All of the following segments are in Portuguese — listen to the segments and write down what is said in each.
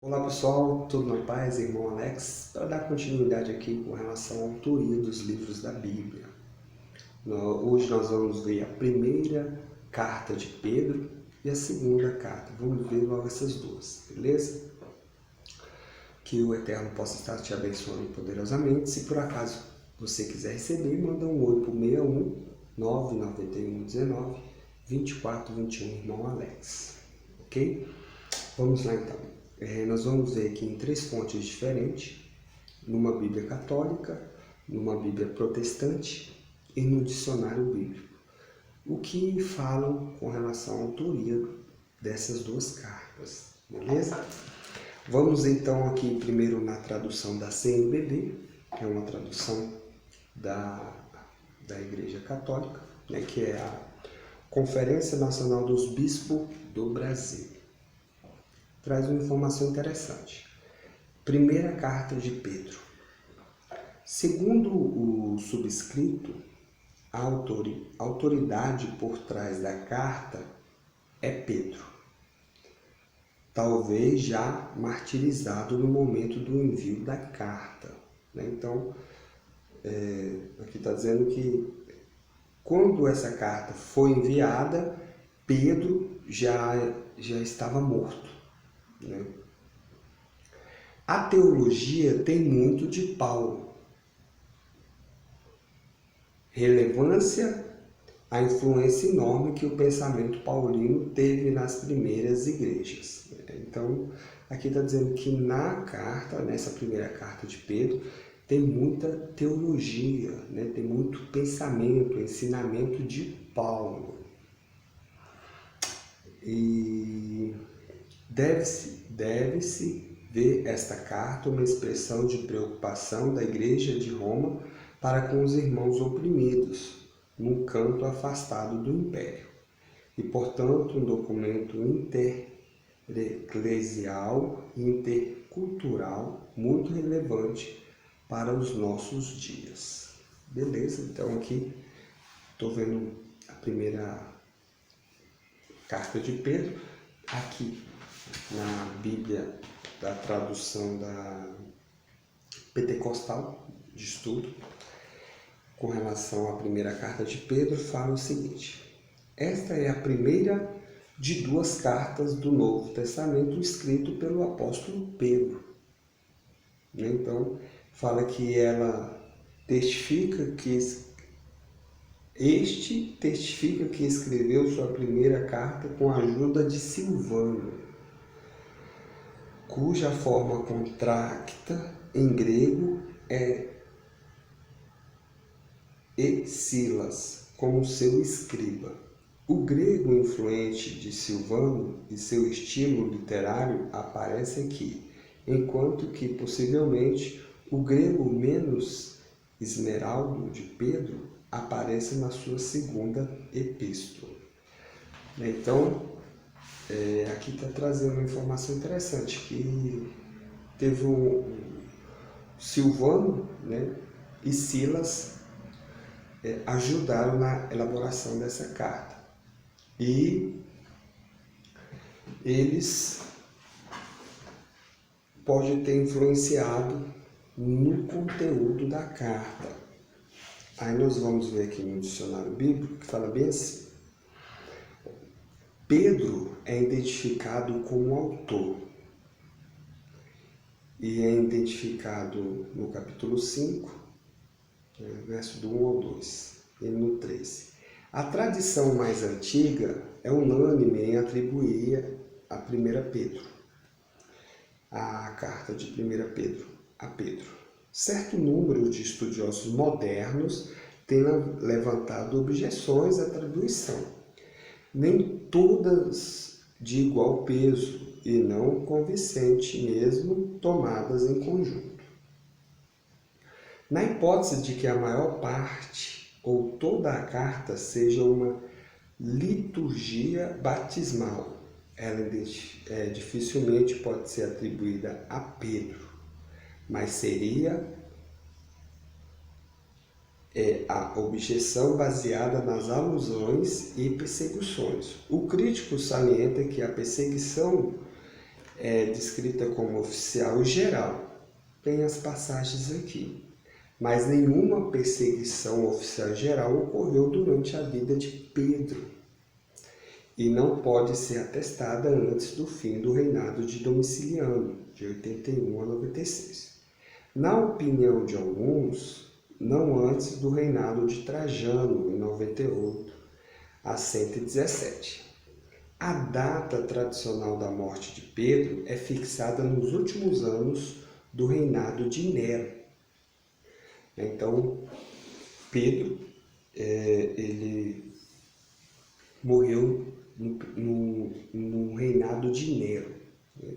Olá pessoal, tudo na paz? Irmão Alex, para dar continuidade aqui com relação à autoria dos livros da Bíblia. Hoje nós vamos ver a primeira carta de Pedro e a segunda carta. Vamos ver logo essas duas, beleza? Que o Eterno possa estar te abençoando poderosamente. Se por acaso você quiser receber, manda um oi para o 61 991 19 24 21, irmão Alex. Ok? Vamos lá então. Nós vamos ver aqui em três fontes diferentes, numa Bíblia católica, numa Bíblia protestante e no dicionário bíblico, o que falam com relação à autoria dessas duas cartas, beleza? Vamos então aqui primeiro na tradução da CNBB, que é uma tradução da Igreja Católica, né, que é a Conferência Nacional dos Bispos do Brasil. Traz uma informação interessante. Primeira carta de Pedro. Segundo o subscrito, a autoridade por trás da carta é Pedro, talvez já martirizado no momento do envio da carta. Então, aqui está dizendo que quando essa carta foi enviada, Pedro já estava morto. A teologia tem muito de Paulo. Relevância, a influência enorme que o pensamento paulino teve nas primeiras igrejas. Então, aqui está dizendo que na carta, nessa primeira carta de Pedro, tem muita teologia, né? Tem muito pensamento, ensinamento de Paulo. E deve-se ver esta carta uma expressão de preocupação da Igreja de Roma para com os irmãos oprimidos, num canto afastado do Império, e, portanto, um documento intereclesial e intercultural muito relevante para os nossos dias. Beleza? Então aqui estou vendo a primeira carta de Pedro, aqui na Bíblia da tradução da Pentecostal de Estudo, com relação à primeira carta de Pedro, fala o seguinte: esta é a primeira de duas cartas do Novo Testamento escrito pelo apóstolo Pedro. Então, fala que ela testifica que escreveu sua primeira carta com a ajuda de Silvano, cuja forma contracta em grego é Silas, como seu escriba. O grego influente de Silvano e seu estilo literário aparece aqui, enquanto que possivelmente o grego menos esmeraldo de Pedro aparece na sua segunda epístola. Então, aqui está trazendo uma informação interessante, que teve o Silvano, né, e Silas ajudaram na elaboração dessa carta. E eles podem ter influenciado no conteúdo da carta. Aí nós vamos ver aqui no dicionário bíblico que fala bem assim: Pedro é identificado como autor e é identificado no capítulo 5, verso do 1 ao 2, e no 13. A tradição mais antiga é unânime em atribuir a 1 Pedro, a carta de 1 Pedro a Pedro. Certo número de estudiosos modernos tem levantado objeções à atribuição, nem todas de igual peso e não convincente mesmo tomadas em conjunto. Na hipótese de que a maior parte ou toda a carta seja uma liturgia batismal, ela dificilmente pode ser atribuída a Pedro, mas seria a objeção baseada nas alusões e perseguições. O crítico salienta que a perseguição é descrita como oficial geral. Tem as passagens aqui. Mas nenhuma perseguição oficial geral ocorreu durante a vida de Pedro e não pode ser atestada antes do fim do reinado de Domiciano, de 81 a 96. Na opinião de alguns, não antes do reinado de Trajano, em 98 a 117. A data tradicional da morte de Pedro é fixada nos últimos anos do reinado de Nero. Então, Pedro, ele morreu no reinado de Nero, né?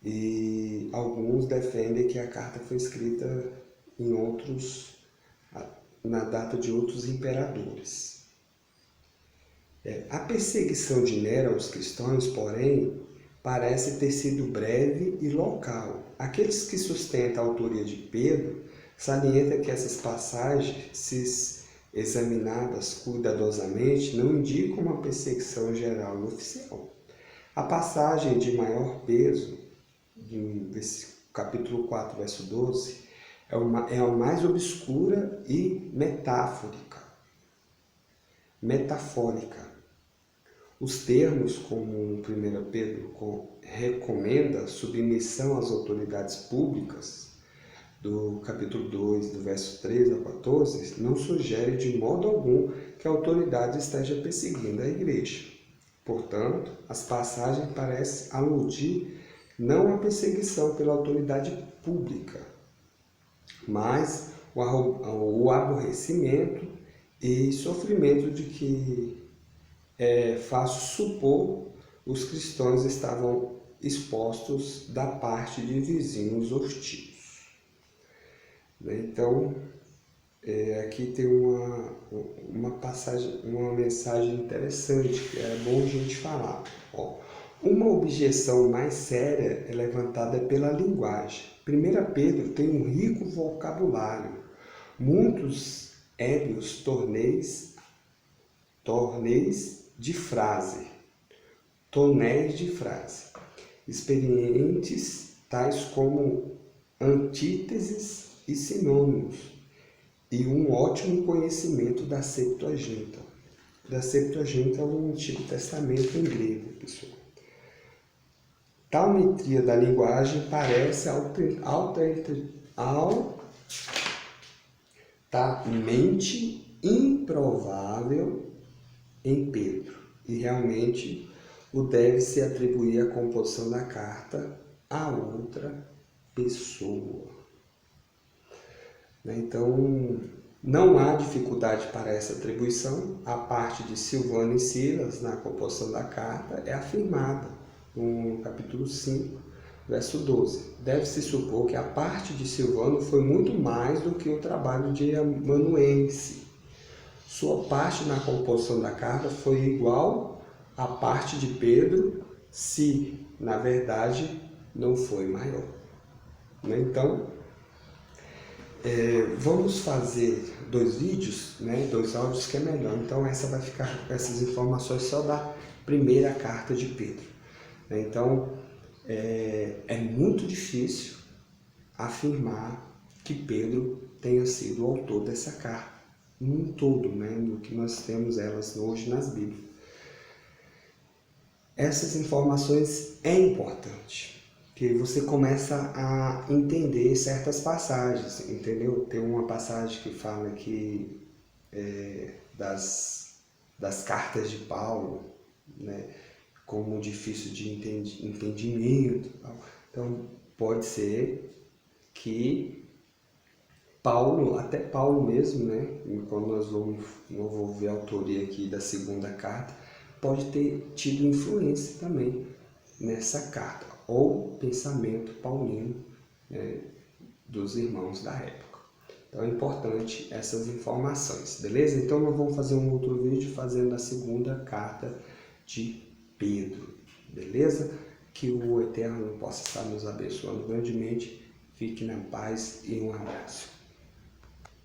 E alguns defendem que a carta foi escrita na data de outros imperadores. A perseguição de Nero aos cristãos, porém, parece ter sido breve e local. Aqueles que sustentam a autoria de Pedro salientam que essas passagens, se examinadas cuidadosamente, não indicam uma perseguição geral e oficial. A passagem de maior peso, capítulo 4, verso 12, é a mais obscura e metafórica. Os termos, como 1 Pedro recomenda submissão às autoridades públicas, do capítulo 2, do verso 13 a 14, não sugere de modo algum que a autoridade esteja perseguindo a igreja. Portanto, as passagens parecem aludir não à perseguição pela autoridade pública, mas o aborrecimento e sofrimento de que faz supor os cristãos estavam expostos da parte de vizinhos hostis. Então, aqui tem uma passagem, uma mensagem interessante que é bom a gente falar. Uma objeção mais séria é levantada pela linguagem. 1 Pedro tem um rico vocabulário, muitos ébrios torneis de frase, tonéis de frase, experientes tais como antíteses e sinônimos, e um ótimo conhecimento da Septuaginta. Da Septuaginta é o Antigo Testamento em grego, pessoal. Tal metria da linguagem parece altamente improvável em Pedro, e realmente o deve-se atribuir a composição da carta a outra pessoa. Então, não há dificuldade para essa atribuição. A parte de Silvano e Silas na composição da carta é afirmada no capítulo 5, verso 12. Deve-se supor que a parte de Silvano foi muito mais do que o trabalho de amanuense. Sua parte na composição da carta foi igual à parte de Pedro, se, na verdade, não foi maior. Então, vamos fazer 2 vídeos, 2 áudios, que é melhor. Então, essa vai ficar com essas informações só da primeira carta de Pedro. Então, é muito difícil afirmar que Pedro tenha sido o autor dessa carta, num todo, no que nós temos elas hoje nas Bíblias. Essas informações é importante, que você começa a entender certas passagens, entendeu? Tem uma passagem que fala que das cartas de Paulo, como difícil de entendimento. Então, pode ser que até Paulo mesmo, quando nós vamos ver a autoria aqui da segunda carta, pode ter tido influência também nessa carta, ou pensamento paulino dos irmãos da época. Então é importante essas informações, beleza? Então nós vamos fazer um outro vídeo fazendo a segunda carta de Pedro, beleza? Que o Eterno possa estar nos abençoando grandemente. Fique na paz e um abraço.